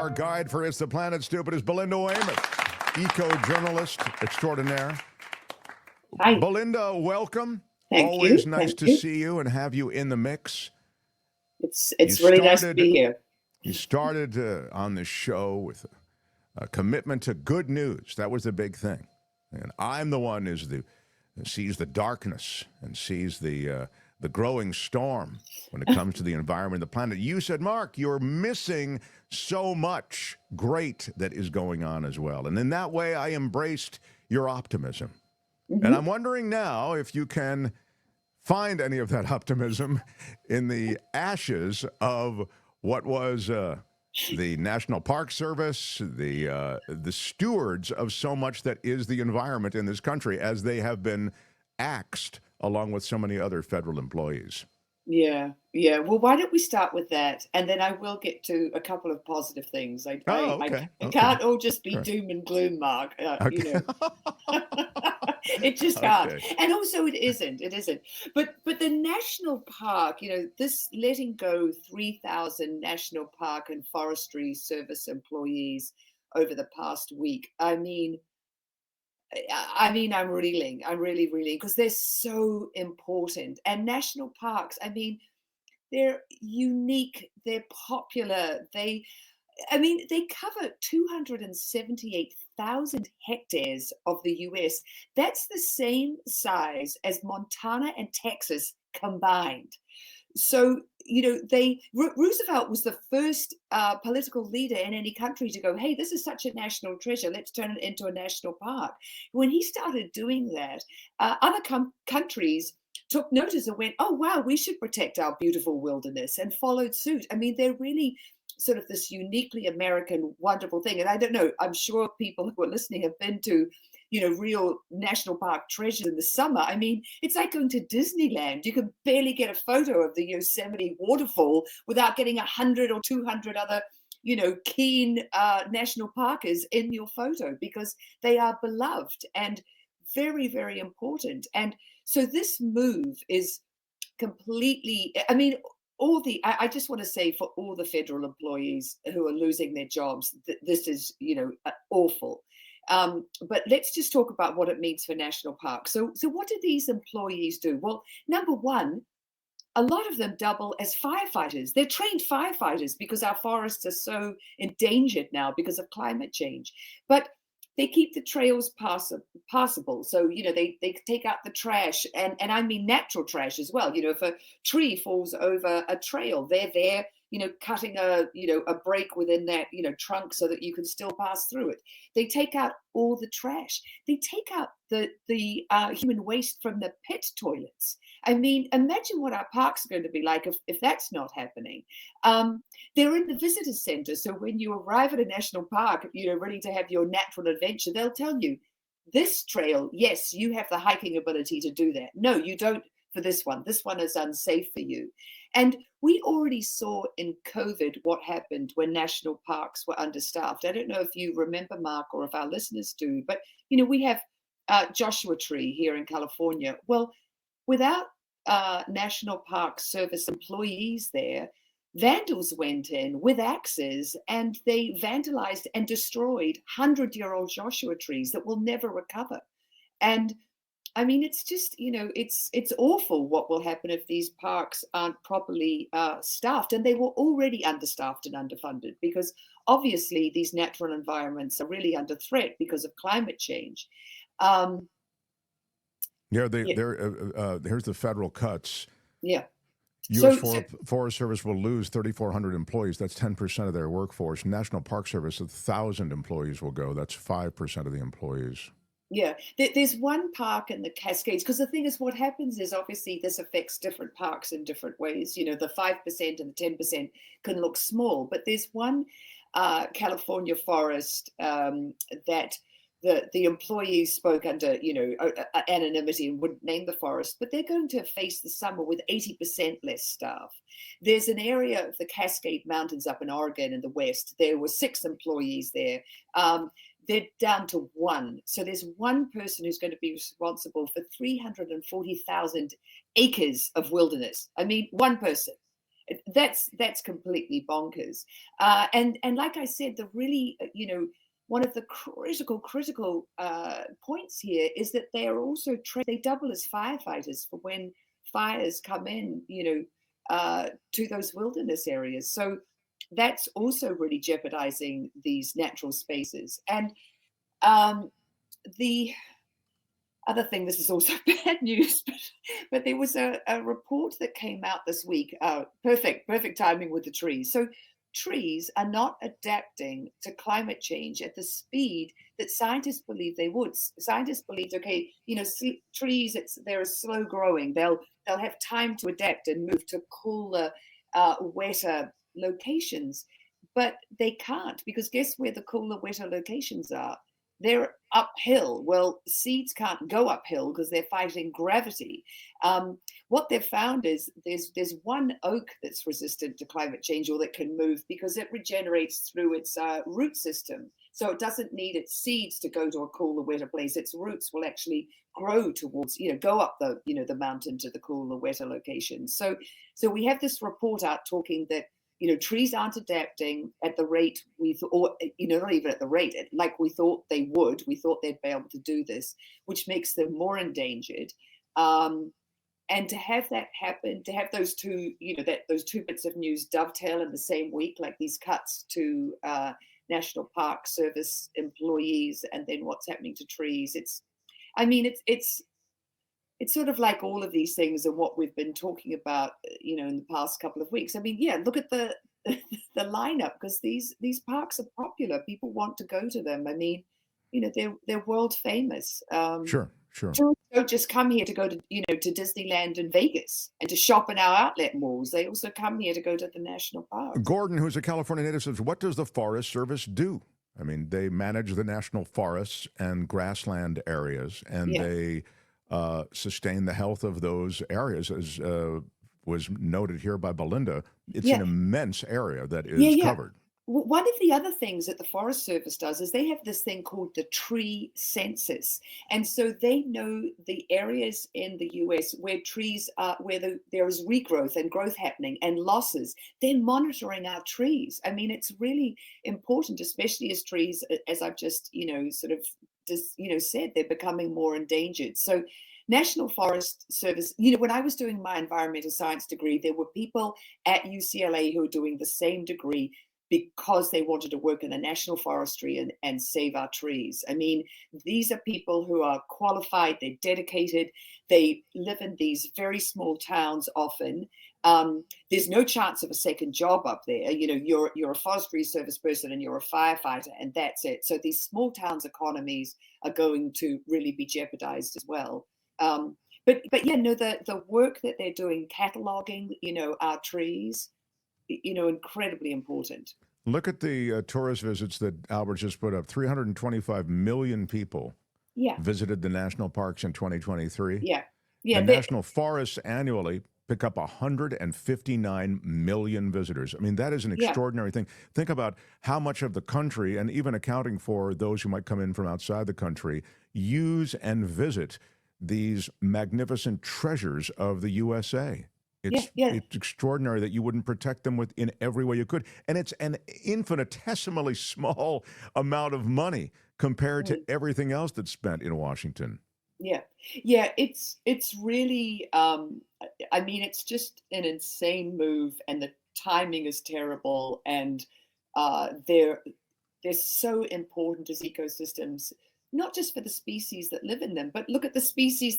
Our guide for Is the Planet Stupid is Belinda Weymouth, eco-journalist extraordinaire. Hi. Belinda, welcome. Thank Always you. nice Thank to you. see you and have you in the mix. It's really nice to be here. You started on the show with a commitment to good news. That was the big thing. And I'm the one who sees the darkness and sees the growing storm when it comes to the environment and the planet. You said, Mark, you're missing so much great that is going on as well. And in that way, I embraced your optimism. Mm-hmm. And I'm wondering now if you can find any of that optimism in the ashes of what was the National Park Service, the stewards of so much that is the environment in this country, as they have been axed along with so many other federal employees. Yeah. Well, why don't we start with that, and then I will get to a couple of positive things. I can't all just be doom and gloom, Mark. Okay. It just can't. Okay. And also, it isn't. But the national park, this letting go 3,000 national park and forestry service employees over the past week. I'm reeling. I'm really reeling because they're so important. And national parks, they're unique. They're popular. They cover 278,000 hectares of the US. That's the same size as Montana and Texas combined. So, Roosevelt was the first political leader in any country to go, hey, this is such a national treasure. Let's turn it into a national park. When he started doing that, other countries took notice and went, oh, wow, we should protect our beautiful wilderness, and followed suit. They're really sort of this uniquely American, wonderful thing. And I don't know, I'm sure people who are listening have been to real national park treasures in the summer. It's like going to Disneyland. You can barely get a photo of the Yosemite waterfall without getting 100 or 200 other, keen national parkers in your photo, because they are beloved and very, very important. And so this move is completely, I just want to say, for all the federal employees who are losing their jobs, this is, awful. But let's just talk about what it means for national parks. So what do these employees do? Well, number one, a lot of them double as firefighters. They're trained firefighters because our forests are so endangered now because of climate change. But they keep the trails passable. So, they take out the trash, and I mean natural trash as well. If a tree falls over a trail, they're there, cutting a break within that, trunk so that you can still pass through it. They take out all the trash. They take out the human waste from the pit toilets. Imagine what our parks are going to be like if that's not happening. They're in the visitor center. So when you arrive at a national park, ready to have your natural adventure, they'll tell you, this trail, yes, you have the hiking ability to do that. No, you don't for this one. This one is unsafe for you. And we already saw in COVID what happened when national parks were understaffed. I don't know if you remember, Mark, or if our listeners do, but, we have Joshua Tree here in California. Well, without National Park Service employees there, vandals went in with axes and they vandalized and destroyed 100-year-old Joshua trees that will never recover. And it's just, it's awful what will happen if these parks aren't properly staffed. And they were already understaffed and underfunded because obviously these natural environments are really under threat because of climate change. Here's the federal cuts. Yeah. U.S. Forest Service will lose 3,400 employees. That's 10% of their workforce. National Park Service, 1,000 employees will go. That's 5% of the employees. Yeah, there's one park in the Cascades, because the thing is, what happens is obviously this affects different parks in different ways. The 5% and the 10% can look small, but there's one California forest that the employees spoke under, anonymity and wouldn't name the forest, but they're going to face the summer with 80% less staff. There's an area of the Cascade Mountains up in Oregon in the west. There were 6 employees there. They're down to 1. So there's one person who's going to be responsible for 340,000 acres of wilderness. One person. That's completely bonkers. And like I said, the really one of the critical points here is that they are also they double as firefighters for when fires come in, to those wilderness areas. So that's also really jeopardizing these natural spaces. And um, the other thing, this is also bad news, but there was a report that came out this week. Perfect timing with the trees. So trees are not adapting to climate change at the speed that scientists believe they would. Scientists believed, okay, trees, they're slow growing. They'll have time to adapt and move to cooler, wetter locations, but they can't, because guess where the cooler, wetter locations are? They're uphill. Well, seeds can't go uphill because they're fighting gravity. What they've found is there's one oak that's resistant to climate change, or that can move, because it regenerates through its root system. So it doesn't need its seeds to go to a cooler, wetter place. Its roots will actually grow towards, go up the mountain to the cooler, wetter location. So we have this report out talking that trees aren't adapting at the rate we thought, or, not even at the rate, like we thought they would. We thought they'd be able to do this, which makes them more endangered. And to have that happen, to have those two, those two bits of news dovetail in the same week, like these cuts to National Park Service employees, and then what's happening to trees. It's sort of like all of these things and what we've been talking about, in the past couple of weeks. Look at the the lineup, because these parks are popular. People want to go to them. They're world famous. Sure. Tourists don't just come here to go to to Disneyland and Vegas and to shop in our outlet malls. They also come here to go to the national parks. Gordon, who's a California native, says, what does the Forest Service do? They manage the national forests and grassland areas, and they sustain the health of those areas, as was noted here by Belinda. It's an immense area that is covered. One of the other things that the Forest Service does is they have this thing called the tree census. And so they know the areas in the US where trees are, where there is regrowth and growth happening and losses. They're monitoring our trees. It's really important, especially as trees, as I've just, said, they're becoming more endangered. So National Forest Service, when I was doing my environmental science degree, there were people at UCLA who were doing the same degree because they wanted to work in the national forestry and save our trees. These are people who are qualified, they're dedicated, they live in these very small towns often. There's no chance of a second job up there. You're a forestry service person and you're a firefighter, and that's it. So these small towns' economies are going to really be jeopardized as well. But the work that they're doing, cataloging, our trees, incredibly important. Look at the tourist visits that Albert just put up. 325 million people visited the national parks in 2023. The national forests annually pick up 159 million visitors. That is an extraordinary thing. Think about how much of the country, and even accounting for those who might come in from outside the country, use and visit these magnificent treasures of the USA. It's extraordinary that you wouldn't protect them in every way you could. And it's an infinitesimally small amount of money compared to everything else that's spent in Washington. It's really, it's just an insane move, and the timing is terrible, and they're so important as ecosystems, not just for the species that live in them, but look at the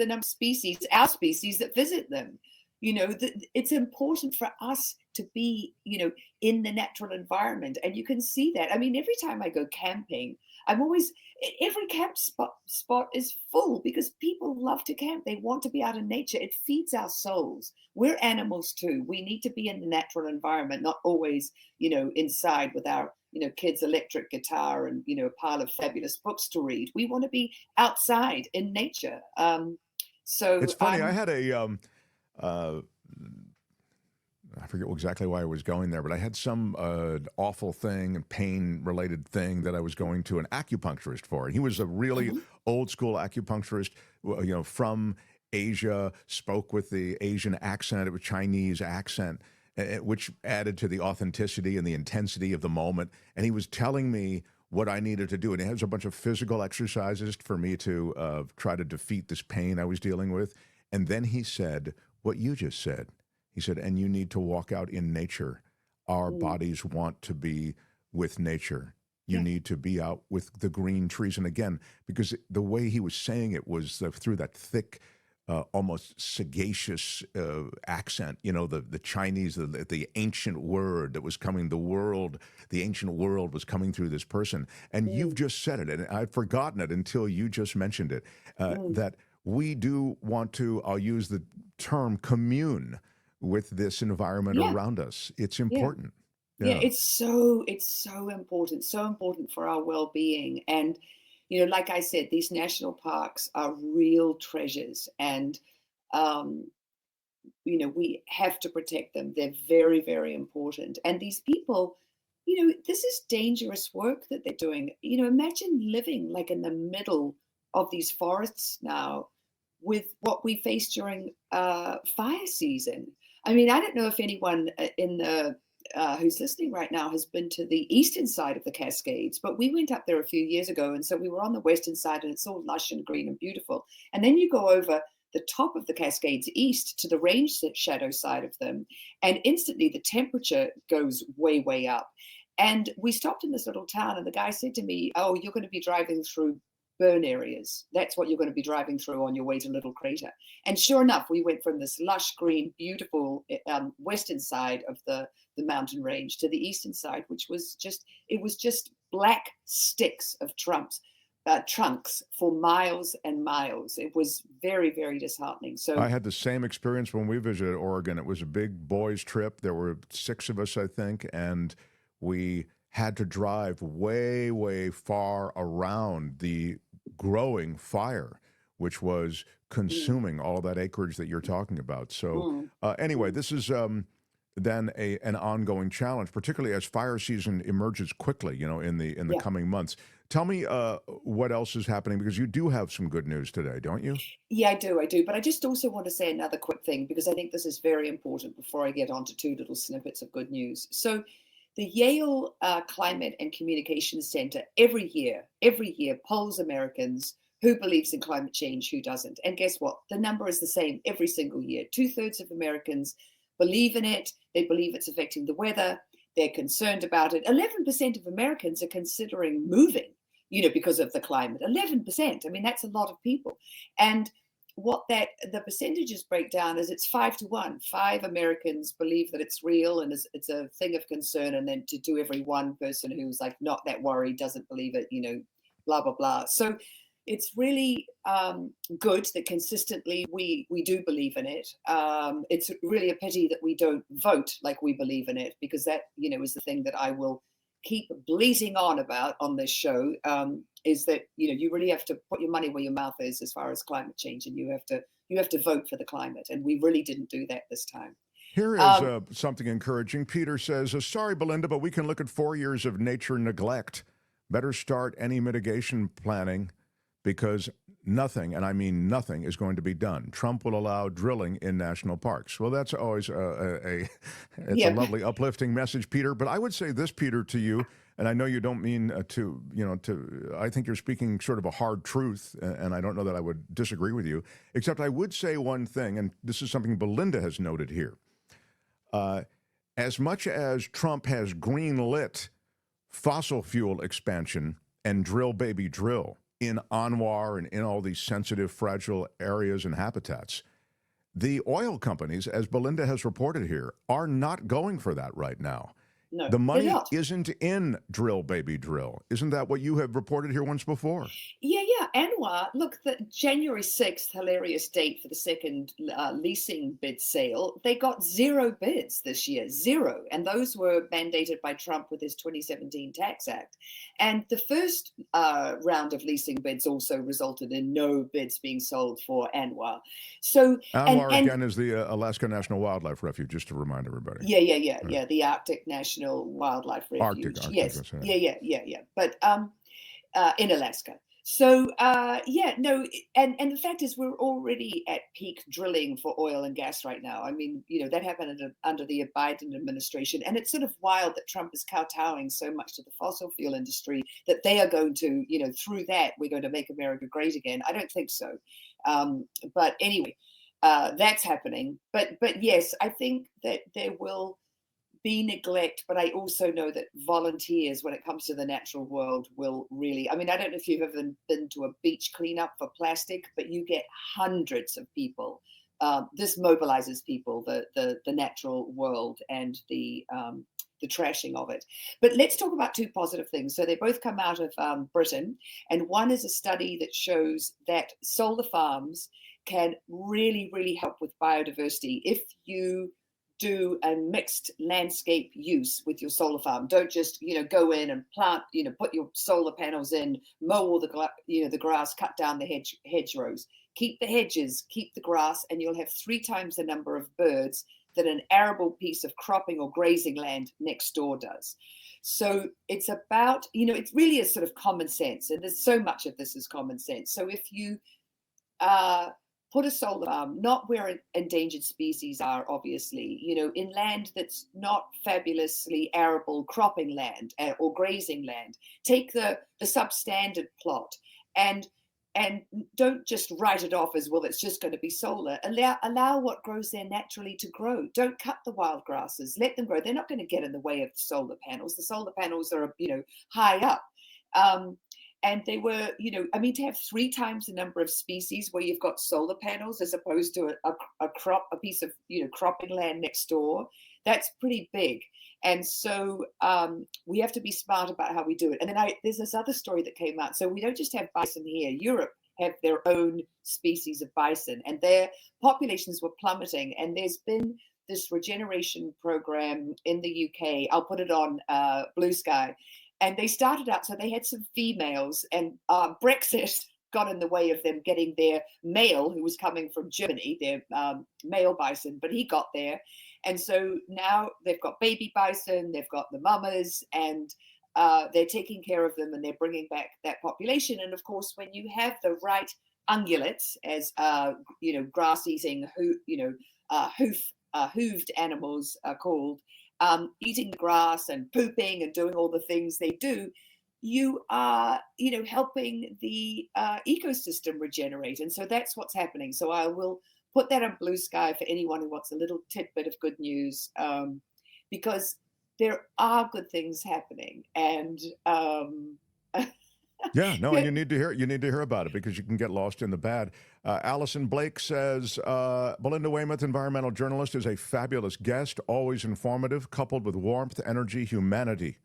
number of species, our species, that visit them. It's important for us to be, in the natural environment. And you can see that. Every time I go camping, every camp spot is full, because people love to camp. They want to be out in nature. It feeds our souls. We're animals too. We need to be in the natural environment, not always, inside with our, kids' electric guitar and, a pile of fabulous books to read. We want to be outside in nature. So it's funny. I had I forget exactly why I was going there, but I had some awful thing and pain-related thing that I was going to an acupuncturist for. And he was a really old-school acupuncturist, from Asia, spoke with the Asian accent, it was Chinese accent. which added to the authenticity and the intensity of the moment. And he was telling me what I needed to do. And he has a bunch of physical exercises for me to try to defeat this pain I was dealing with. And then he said what you just said. He said, and you need to walk out in nature. Our Mm. bodies want to be with nature. You Yeah. need to be out with the green trees. And again, because the way he was saying it was through that thick, almost sagacious accent, the Chinese, the ancient word that was coming, the ancient world was coming through this person. And you've Mm. just said it, and I'd forgotten it until you just mentioned it, Mm. that we do want to, I'll use the term, commune with this environment Yeah. around us. It's Yeah. important. Yeah, Yeah. it's so important for our well-being. And like I said, these national parks are real treasures, and um, we have to protect them. They're very, very important. And these people, this is dangerous work that they're doing. Imagine living like in the middle of these forests now with what we face during fire season. I mean, I don't know if anyone in the who's listening right now has been to the eastern side of the Cascades, but we went up there a few years ago, and so we were on the western side, and it's all lush and green and beautiful. And then you go over the top of the Cascades east to the range shadow side of them, and instantly the temperature goes way, way up. And we stopped in this little town, and the guy said to me, "Oh, you're going to be driving through burn areas. That's what you're going to be driving through on your way to Little Crater." And sure enough, we went from this lush green, beautiful western side of the mountain range to the eastern side, which was just black sticks of trunks for miles and miles. It was very, very disheartening. I So had the same experience when we visited Oregon. It was a big boys' trip. There were 6 of us, I think, and we had to drive way, way far around the growing fire, which was mm, consuming all that acreage that you're talking about. So, mm, anyway, mm, this is then an ongoing challenge, particularly as fire season emerges quickly, in the yeah. coming months. Tell me what else is happening, because you do have some good news today, don't you? Yeah, I do. But I just also want to say another quick thing, because I think this is very important before I get on to two little snippets of good news. So, the Yale Climate and Communications Center every year polls Americans who believes in climate change, who doesn't. And guess what? The number is the same every single year. Two-thirds of Americans believe in it. They believe it's affecting the weather. They're concerned about it. 11% of Americans are considering moving, because of the climate. 11%. I mean, that's a lot of people. And what that the percentages break down is it's 5 to 1. 5 Americans believe that it's real and it's a thing of concern, and then to do every one person who's like not that worried, doesn't believe it, blah blah blah. So it's really good that consistently we do believe in it. It's really a pity that we don't vote like we believe in it, because that is the thing that I will keep bleating on about on this show, is that you really have to put your money where your mouth is as far as climate change, and you have to vote for the climate, and we really didn't do that this time. Here is Um, something encouraging. Peter says, sorry, Belinda, but we can look at 4 years of nature neglect. Better start any mitigation planning, because nothing, and I mean nothing, is going to be done. Trump will allow drilling in national parks. Well, that's always it's a yeah, lovely, uplifting message, Peter. But I would say this, Peter, to you, and I know you don't mean I think you're speaking sort of a hard truth, and I don't know that I would disagree with you, except I would say one thing, and this is something Belinda has noted here. Uh, as much as Trump has greenlit fossil fuel expansion and drill baby drill in Anwar and in all these sensitive, fragile areas and habitats, the oil companies, as Belinda has reported here, are not going for that right now. no, The they're money not. isn't in drill baby drill. Isn't that what you have reported here once before? Yeah. Anwar, look, the January 6th, hilarious date for the second leasing bid sale. They got 0 bids this year, 0. And those were mandated by Trump with his 2017 Tax Act. And the first round of leasing bids also resulted in no bids being sold for Anwar. So, Anwar, and again, is the Alaska National Wildlife Refuge, just to remind everybody. yeah, Right. the Arctic National Wildlife Arctic, Refuge. Arctic, Yes, that's it. yeah. But in Alaska. So yeah, no, and the fact is, we're already at peak drilling for oil and gas right now. I mean, that happened under the Biden administration, and it's sort of wild that Trump is kowtowing so much to the fossil fuel industry that they are going to, through that, we're going to make America great again. I don't think so, but anyway, that's happening. But yes, I think that there will be neglect, but I also know that volunteers, when it comes to the natural world, will really. I mean, I don't know if you've ever been to a beach cleanup for plastic, but you get hundreds of people. This mobilizes people, the natural world, and the trashing of it. But let's talk about two positive things. So they both come out of Britain, and one is a study that shows that solar farms can really, really help with biodiversity if you do a mixed landscape use with your solar farm. Don't just go in and plant, put your solar panels in, mow all the grass, cut down the hedgerows. Keep the hedges, keep the grass, and you'll have 3 times the number of birds that an arable piece of cropping or grazing land next door does. So it's about, it really is sort of common sense, and there's so much of this is common sense. So if you put a solar farm, not where endangered species are, obviously, in land that's not fabulously arable cropping land or grazing land. Take the substandard plot and don't just write it off as, well, it's just going to be solar. Allow what grows there naturally to grow. Don't cut the wild grasses. Let them grow. They're not going to get in the way of the solar panels. The solar panels are, high up. And they were, to have 3 times the number of species where you've got solar panels as opposed to a piece of, cropping land next door, that's pretty big. And so we have to be smart about how we do it. And then there's this other story that came out. So we don't just have bison here. Europe have their own species of bison, and their populations were plummeting. And there's been this regeneration program in the UK. I'll put it on Blue Sky. And they started out, so they had some females, and Brexit got in the way of them getting their male, who was coming from Germany, their male bison, but he got there. And so now they've got baby bison, they've got the mamas, and they're taking care of them, and they're bringing back that population. And of course, when you have the right ungulates, as grass-eating, hooved animals are called, eating the grass and pooping and doing all the things they do, you are, helping the ecosystem regenerate. And so that's what's happening. So I will put that on Blue Sky for anyone who wants a little tidbit of good news, because there are good things happening. And yeah, no, and you need to hear about it, because you can get lost in the bad. Allison Blake says, Belinda Weymouth, environmental journalist, is a fabulous guest, always informative, coupled with warmth, energy, humanity.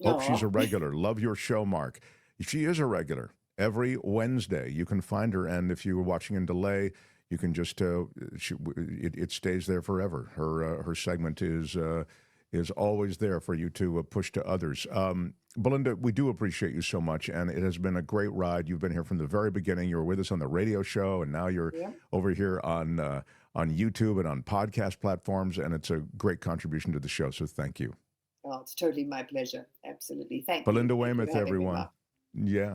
Hope she's a regular. Love your show, Mark. She is a regular. Every Wednesday, you can find her, and if you were watching in delay, you can just, it stays there forever. Her segment is always there for you to push to others. Belinda, we do appreciate you so much, and it has been a great ride. You've been here from the very beginning. You were with us on the radio show, and now you're over here on YouTube and on podcast platforms, and it's a great contribution to the show, so thank you. Oh, it's totally my pleasure. Absolutely. Thank you. Belinda Weymouth, everyone. Yeah.